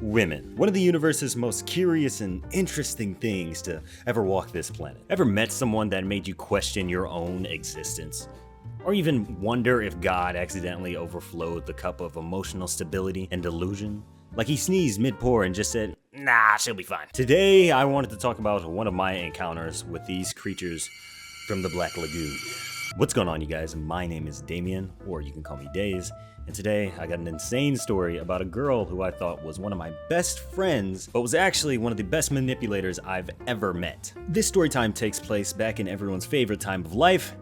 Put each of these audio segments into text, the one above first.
Women. One of the universe's most curious and interesting things to ever walk this planet. Ever met someone that made you question your own existence? Or even wonder if God accidentally overflowed the cup of emotional stability and delusion? Like he sneezed mid-pour and just said, nah, she'll be fine. Today, I wanted to talk about one of my encounters with these creatures from the Black Lagoon. What's going on, you guys? My name is Damien, or you can call me Daze. And today, I got an insane story about a girl who I thought was one of my best friends, but was actually one of the best manipulators I've ever met. This story time takes place back in everyone's favorite time of life,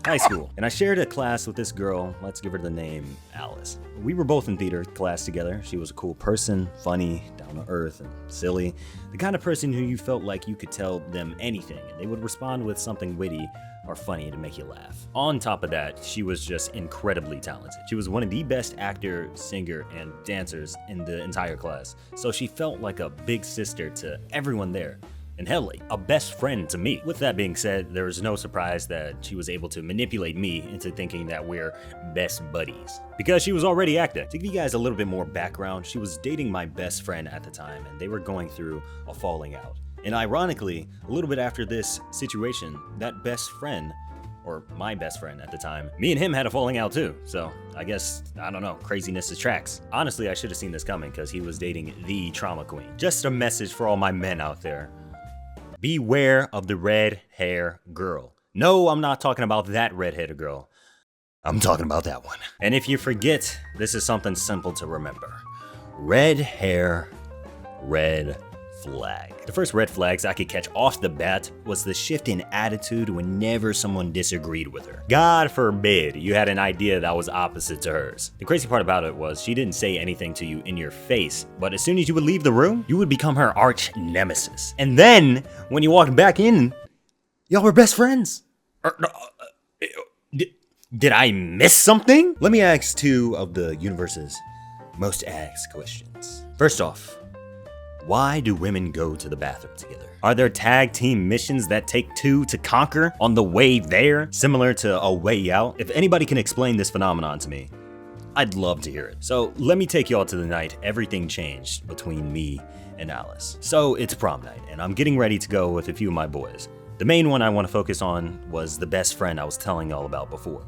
high school. And I shared a class with this girl, let's give her the name Alice. We were both in theater class together. She was a cool person, funny, down to earth, and silly. The kind of person who you felt like you could tell them anything, and they would respond with something witty or funny to make you laugh. On top of that, she was just incredibly talented. She was one of the best actor, singer, and dancers in the entire class. So she felt like a big sister to everyone there. And hell, a best friend to me. With that being said, there was no surprise that she was able to manipulate me into thinking that we're best buddies. Because she was already acting. To give you guys a little bit more background, she was dating my best friend at the time, and they were going through a falling out. And ironically, a little bit after this situation, that best friend, or my best friend at the time, me and him had a falling out too. So I guess, I don't know, craziness is tracks. Honestly, I should have seen this coming because he was dating the trauma queen. Just a message for all my men out there. Beware of the red hair girl. No, I'm not talking about that red-headed girl. I'm talking about that one. And if you forget, this is something simple to remember. Red hair, red flag. The first red flags I could catch off the bat was the shift in attitude whenever someone disagreed with her. God forbid you had an idea that was opposite to hers. The crazy part about it was she didn't say anything to you in your face, but as soon as you would leave the room, you would become her arch nemesis. And then, when you walked back in, y'all were best friends. Did I miss something? Let me ask two of the universe's most asked questions. First off, why do women go to the bathroom together? Are there tag team missions that take two to conquer on the way there, similar to a way out? If anybody can explain this phenomenon to me, I'd love to hear it. So let me take y'all to the night everything changed between me and Alice. So it's prom night, and I'm getting ready to go with a few of my boys. The main one I want to focus on was the best friend I was telling y'all about before.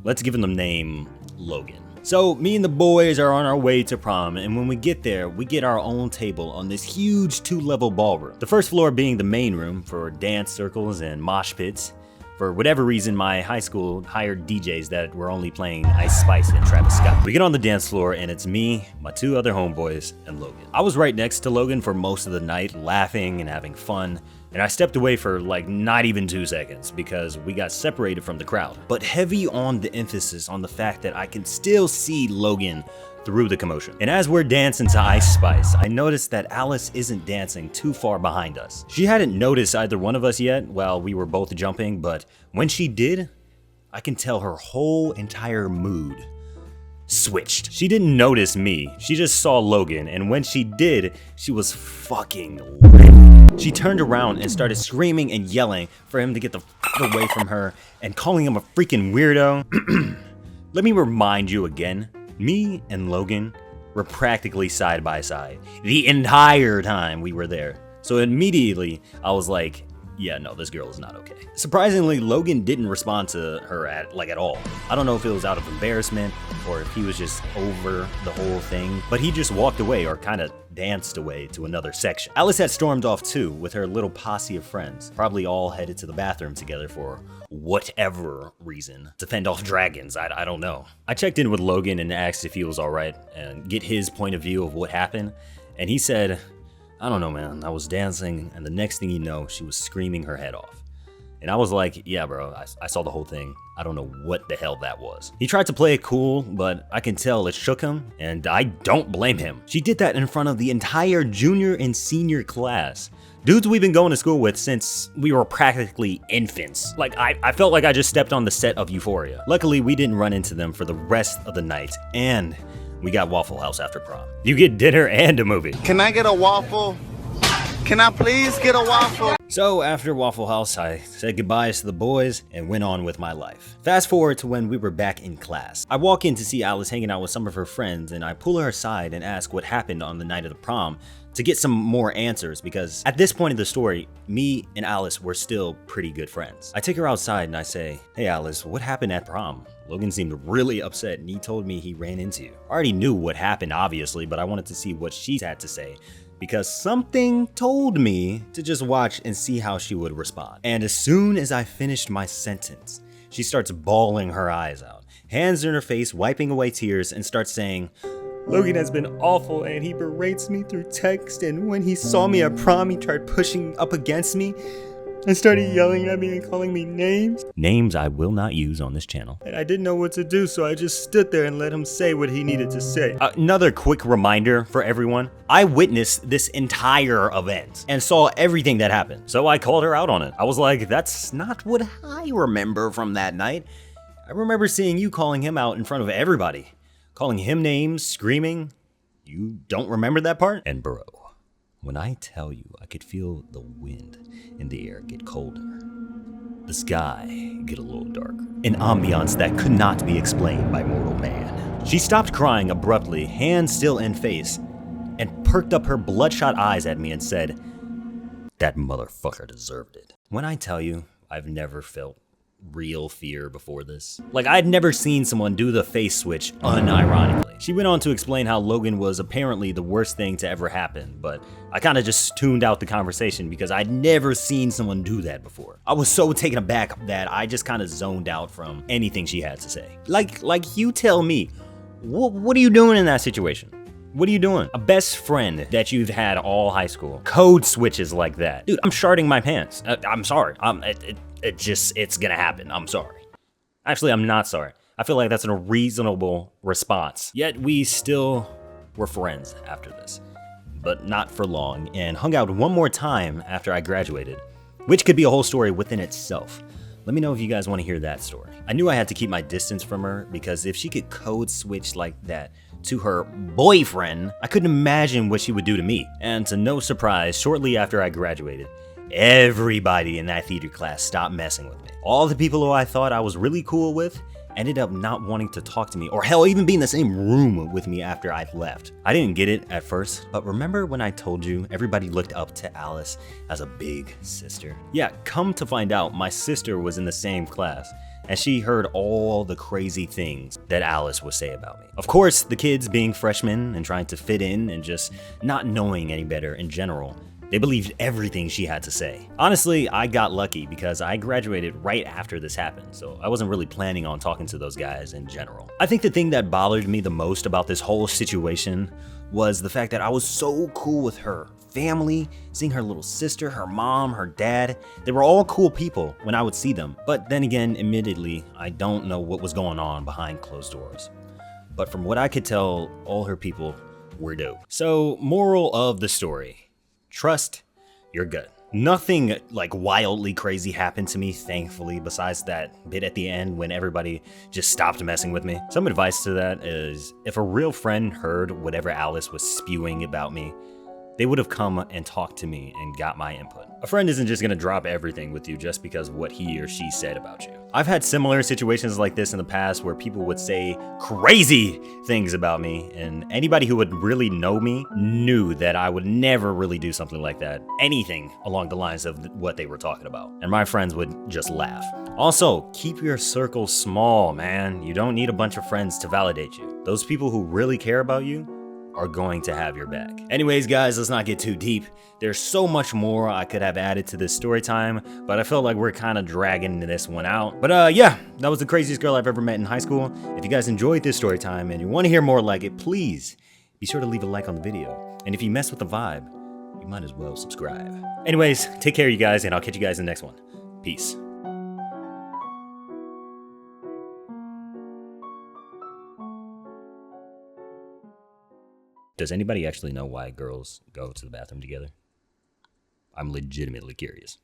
Let's give him the name Logan. So me and the boys are on our way to prom, and when we get there, we get our own table on this huge 2-level ballroom. The first floor being the main room for dance circles and mosh pits. For whatever reason, my high school hired DJs that were only playing Ice Spice and Travis Scott. We get on the dance floor, and it's me, my two other homeboys, and Logan. I was right next to Logan for most of the night, laughing and having fun. And I stepped away for like not even 2 seconds because we got separated from the crowd. But heavy on the emphasis on the fact that I can still see Logan through the commotion. And as we're dancing to Ice Spice, I noticed that Alice isn't dancing too far behind us. She hadn't noticed either one of us yet while we were both jumping, but when she did, I can tell her whole entire mood switched. She didn't notice me, she just saw Logan, and when she did, she was fucking lit. She turned around and started screaming and yelling for him to get the fuck away from her and calling him a freaking weirdo. Let me remind you again, me and Logan were practically side by side the entire time we were there. So immediately I was like, yeah, no, this girl is not okay. Surprisingly, Logan didn't respond to her at all. I don't know if it was out of embarrassment or if he was just over the whole thing, but he just walked away or kind of danced away to another section. Alice had stormed off too with her little posse of friends, probably all headed to the bathroom together for whatever reason, to fend off dragons, I don't know. I checked in with Logan and asked if he was alright and get his point of view of what happened, and he said, I don't know, man, I was dancing, and the next thing you know, she was screaming her head off. And I was like, yeah, bro, I saw the whole thing. I don't know what the hell that was. He tried to play it cool, but I can tell it shook him, and I don't blame him. She did that in front of the entire junior and senior class. Dudes we've been going to school with since we were practically infants. Like, I felt like I just stepped on the set of Euphoria. Luckily, we didn't run into them for the rest of the night, and we got Waffle House after prom. You get dinner and a movie. Can I get a waffle? Can I please get a waffle? So after Waffle House, I said goodbyes to the boys and went on with my life. Fast forward to when we were back in class. I walk in to see Alice hanging out with some of her friends, and I pull her aside and ask what happened on the night of the prom to get some more answers, because at this point in the story, me and Alice were still pretty good friends. I take her outside and I say, "Hey Alice, what happened at prom? Logan seemed really upset and he told me he ran into you." I already knew what happened, obviously, but I wanted to see what she had to say, because something told me to just watch and see how she would respond. And as soon as I finished my sentence, she starts bawling her eyes out, hands in her face, wiping away tears, and starts saying, "Logan has been awful and he berates me through text, and when he saw me at prom, he tried pushing up against me and started yelling at me and calling me names." Names I will not use on this channel. "And I didn't know what to do, so I just stood there and let him say what he needed to say." Another quick reminder for everyone. I witnessed this entire event and saw everything that happened, so I called her out on it. I was like, "That's not what I remember from that night. I remember seeing you calling him out in front of everybody. Calling him names, screaming. You don't remember that part?" And bro, when I tell you I could feel the wind in the air get colder, the sky get a little darker, an ambiance that could not be explained by mortal man. She stopped crying abruptly, hands still in face, and perked up her bloodshot eyes at me and said, "That motherfucker deserved it." When I tell you I've never felt real fear before this, like I'd never seen someone do the face switch unironically. She went on to explain how Logan was apparently the worst thing to ever happen, but I kind of just tuned out the conversation because I'd never seen someone do that before. I was so taken aback that I just kind of zoned out from anything she had to say. Like you tell me, what are you doing in that situation? What are you doing? A best friend that you've had all high school code switches like that. Dude, I'm sharting my pants. I'm sorry. It's gonna happen. I'm sorry. Actually, I'm not sorry. I feel like that's a reasonable response. Yet we still were friends after this, but not for long, and hung out one more time after I graduated, which could be a whole story within itself. Let me know if you guys want to hear that story. I knew I had to keep my distance from her, because if she could code switch like that to her boyfriend, I couldn't imagine what she would do to me. And to no surprise, shortly after I graduated, everybody in that theater class stopped messing with me. All the people who I thought I was really cool with ended up not wanting to talk to me, or hell, even be in the same room with me after I left. I didn't get it at first, but remember when I told you everybody looked up to Alice as a big sister? Yeah, come to find out, my sister was in the same class, and she heard all the crazy things that Alice would say about me. Of course, the kids being freshmen and trying to fit in and just not knowing any better in general, they believed everything she had to say. Honestly, I got lucky because I graduated right after this happened, so I wasn't really planning on talking to those guys in general. I think the thing that bothered me the most about this whole situation was the fact that I was so cool with her family, seeing her little sister, her mom, her dad. They were all cool people when I would see them. But then again, admittedly, I don't know what was going on behind closed doors. But from what I could tell, all her people were dope. So, moral of the story. Trust your gut. Nothing like wildly crazy happened to me, thankfully, besides that bit at the end when everybody just stopped messing with me. Some advice to that is, if a real friend heard whatever Alice was spewing about me, they would have come and talked to me and got my input. A friend isn't just gonna drop everything with you just because of what he or she said about you. I've had similar situations like this in the past where people would say crazy things about me, and anybody who would really know me knew that I would never really do something like that. Anything along the lines of what they were talking about. And my friends would just laugh. Also, keep your circle small, man. You don't need a bunch of friends to validate you. Those people who really care about you are going to have your back. Anyways, guys, let's not get too deep. There's so much more I could have added to this story time, but I felt like we're kind of dragging this one out. But yeah, that was the craziest girl I've ever met in high school. If you guys enjoyed this story time and you want to hear more like it, please be sure to leave a like on the video. And if you mess with the vibe, you might as well subscribe. Anyways, take care, you guys, and I'll catch you guys in the next one. Peace. Does anybody actually know why girls go to the bathroom together? I'm legitimately curious.